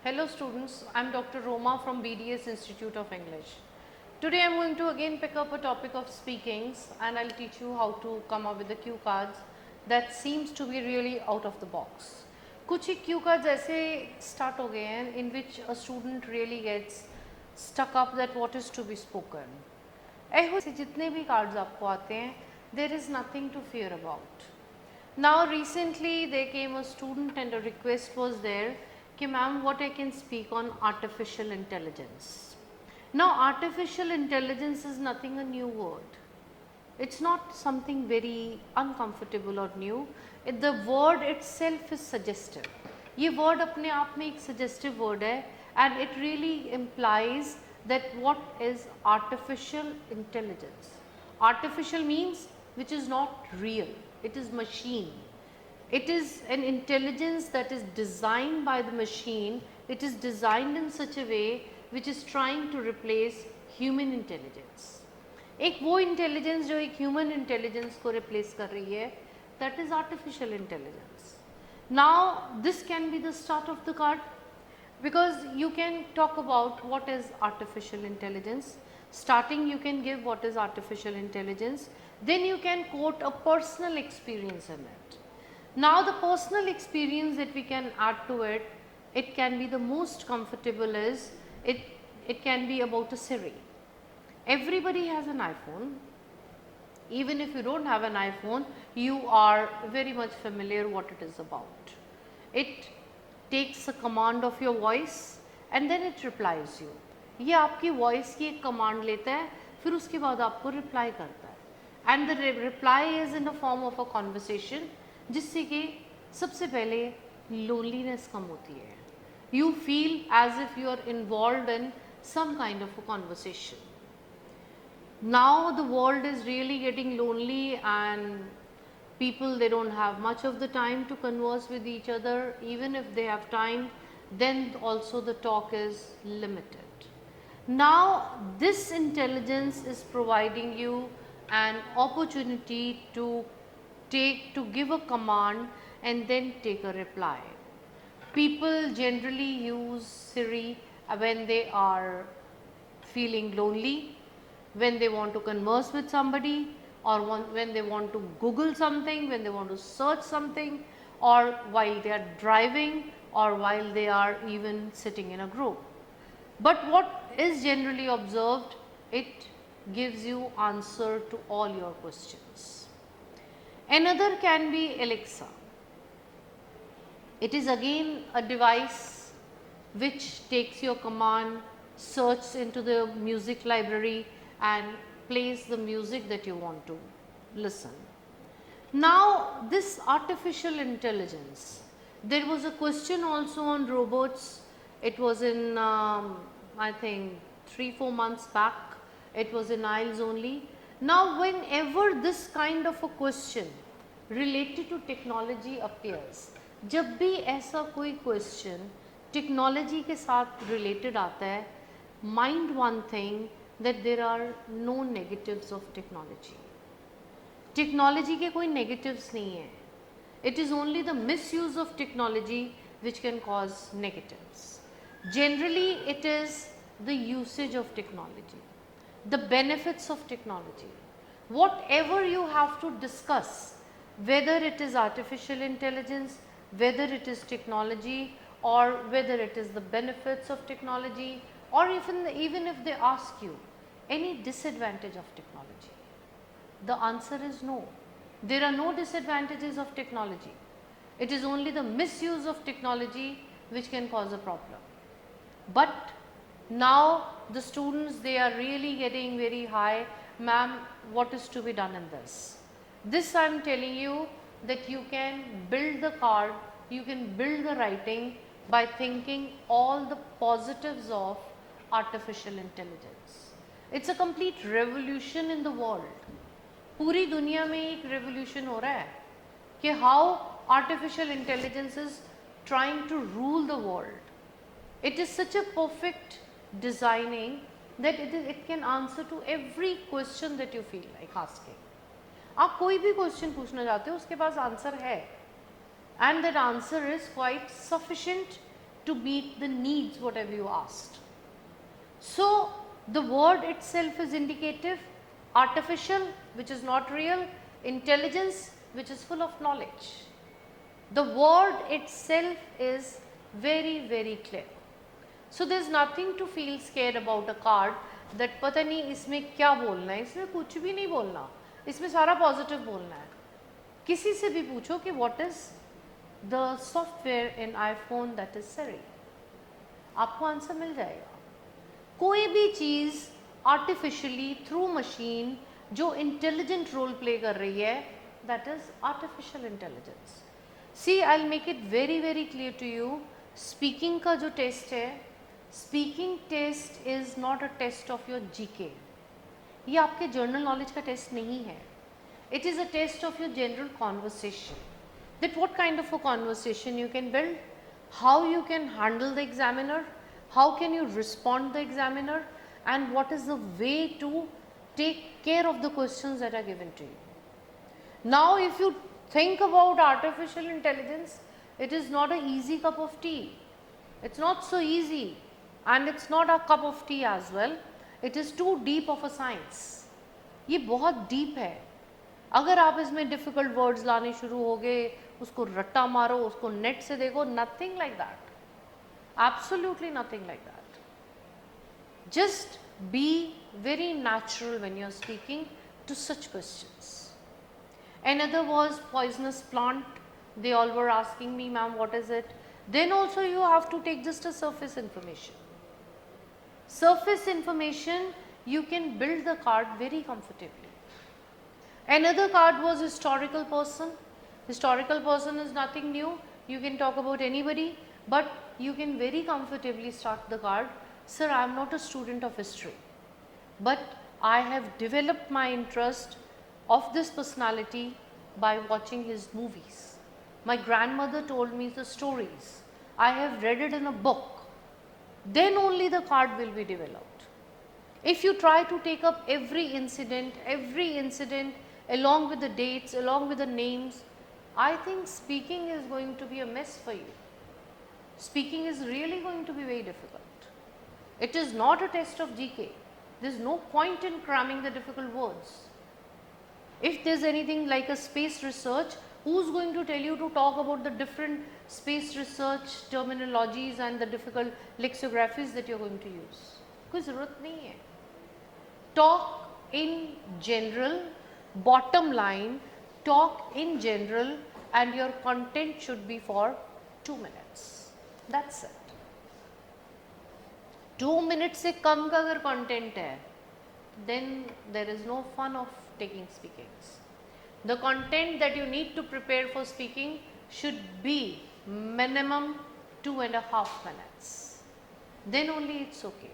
Hello students, I am Dr. Roma from BDS Institute of English. Today I am going to again pick up a topic of speakings and I will teach you how to come up with the cue cards that seems to be really out of the box. कुछ ही cue cards ऐसे start हो गए हैं in which a student really gets stuck up that what is to be spoken. ऐसे जितने भी cards आपको आते हैं there is nothing to fear about. Now recently there came a student and a request was there कि ma'am what I can speak on artificial intelligence. Now artificial intelligence is nothing a new word. It's not something very uncomfortable or new. The word itself is suggestive. ये word अपने आप में एक suggestive word है and it really implies that what is artificial intelligence. Artificial means which is not real. It is machine. It is an intelligence that is designed by the machine. It is designed in such a way which is trying to replace human intelligence. एक वो intelligence जो एक human intelligence को replace कर रही है, that is artificial intelligence. Now this can be the start of the card because you can talk about what is artificial intelligence. Starting you can give what is artificial intelligence, then you can quote a personal experience in it. Now the personal experience that we can add to it, it can be the most comfortable is, it can be about a Siri. Everybody has an iPhone. Even if you don't have an iPhone, you are very much familiar what it is about. It takes a command of your voice and then it replies you. ये आपकी voice की एक command लेता है, फिर उसके बाद आपको reply करता है. And the reply is in the form of a conversation, जिससे कि सबसे पहले loneliness कम होती है. You feel as if you are involved in some kind of a conversation. Now the world is really getting lonely and people they don't have much of the time to converse with each other. Even if they have time, then also the talk is limited. Now this intelligence is providing you an opportunity to give a command and then take a reply. People generally use Siri when they are feeling lonely, when they want to converse with somebody, or when they want to Google something, when they want to search something, or while they are driving, or while they are even sitting in a group. But what is generally observed, it gives you answer to all your questions. Another can be Alexa. It is again a device which takes your command, searches into the music library and plays the music that you want to listen. Now this artificial intelligence, there was a question also on robots. It was in I think 3-4 months back. It was in IELTS only. Now whenever this kind of a question related to technology appears, जब भी ऐसा कोई question technology के साथ related आता है, mind one thing that there are no negatives of technology. Technology के कोई negatives नहीं है. It is only the misuse of technology which can cause negatives. Generally it is the usage of technology, the benefits of technology. Whatever you have to discuss, whether it is artificial intelligence, whether it is technology, or whether it is the benefits of technology, or even if they ask you any disadvantage of technology, the answer is no. There are no disadvantages of technology. It is only the misuse of technology which can cause a problem. But now the students, they are really getting very high, ma'am, what is to be done in this? This I am telling you that you can build the card, you can build the writing by thinking all the positives of artificial intelligence. It's a complete revolution in the world. पूरी दुनिया में एक revolution हो रहा है कि how artificial intelligence is trying to rule the world. It is such a perfect designing that it can answer to every question that you feel like asking. आप कोई भी क्वेश्चन पूछना चाहते हो उसके पास आंसर है and that answer is quite sufficient to meet the needs whatever you asked. So, the word itself is indicative, artificial which is not real, intelligence which is full of knowledge. The word itself is very, very clear. So, there is nothing to feel scared about a card that पता नहीं इसमें क्या बोलना है, इसमें कुछ भी नहीं बोलना, इसमें सारा पॉजिटिव बोलना है. किसी से भी पूछो कि what is the software in iPhone that is Siri, आपको आंसर मिल जाएगा. कोई भी चीज़ आर्टिफिशियली थ्रू मशीन जो इंटेलिजेंट रोल प्ले कर रही है, that is artificial intelligence. See I will make it very very clear to you. Speaking का जो टेस्ट है, speaking test is not a test of your GK. ये आपके general knowledge का टेस्ट नहीं है. It is a test of your general conversation, that what kind of a conversation you can build, how you can handle the examiner, how can you respond the examiner, and what is the way to take care of the questions that are given to you. Now, if you think about artificial intelligence, it is not an easy cup of tea. It's not so easy, and it's not a cup of tea as well. It is too deep of a science. ये बहुत deep है. अगर आप इसमें difficult words लाने शुरू हो गए, उसको रट्टा मारो, उसको नेट से देखो, nothing like that. Absolutely nothing like that. Just be very natural when you are speaking to such questions. Another was poisonous plant. They all were asking me, ma'am, what is it? Then also you have to take just a surface information. Surface information, you can build the card very comfortably. Another card was historical person. Historical person is nothing new. You can talk about anybody, but you can very comfortably start the card. Sir, I am not a student of history, but I have developed my interest of this personality by watching his movies. My grandmother told me the stories. I have read it in a book. Then only the card will be developed. If you try to take up every incident along with the dates, along with the names, I think speaking is going to be a mess for you. Speaking is really going to be very difficult. It is not a test of GK. There is no point in cramming the difficult words. If there is anything like a space research, who is going to tell you to talk about the different space research terminologies and the difficult lexicographies that you are going to use? कोई ज़रूरत नहीं है. Talk in general, bottom line, talk in general, and your content should be for 2 minutes. That's it. 2 minutes से कम का अगर content है, then there is no fun of taking speakings. The content that you need to prepare for speaking should be minimum 2.5 minutes. Then only it's okay.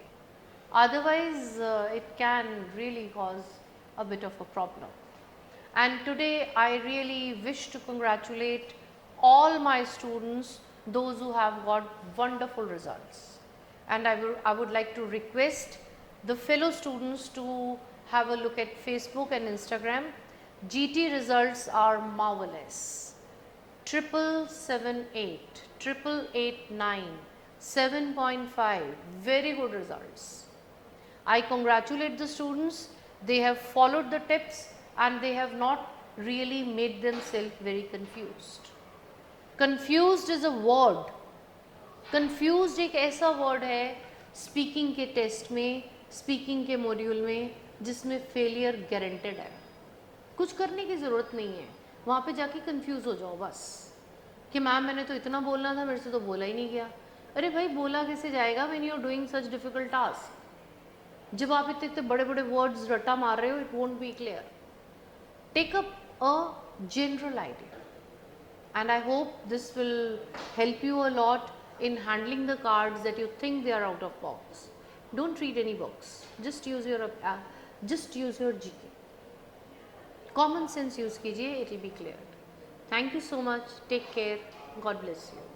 Otherwise, it can really cause a bit of a problem. And today I really wish to congratulate all my students, those who have got wonderful results. And I would like to request the fellow students to have a look at Facebook and Instagram. GT results are marvelous. 778, 8889, 7.5, very good results. I congratulate the students. They have followed the tips and they have not really made themselves very confused. Confused is a word. Confused एक ऐसा word है speaking के test में, speaking के module में, जिसमें failure guaranteed है. कुछ करने की ज़रूरत नहीं है, वहाँ पे जाके confuse हो जाओ बस कि मैम मैंने तो इतना बोलना था, मेरे से तो बोला ही नहीं गया. अरे भाई बोला कैसे जाएगा when you are doing such difficult task? जब आप इतने इतने बड़े बड़े words रट्टा मार रहे हो, it won't be clear. Take up a general idea, and I hope this will help you a lot in handling the cards that you think they are out of box. Don't read any books. Just use your GK. Common sense use कीजिए, it will be cleared. Thank you so much. Take care. God bless you.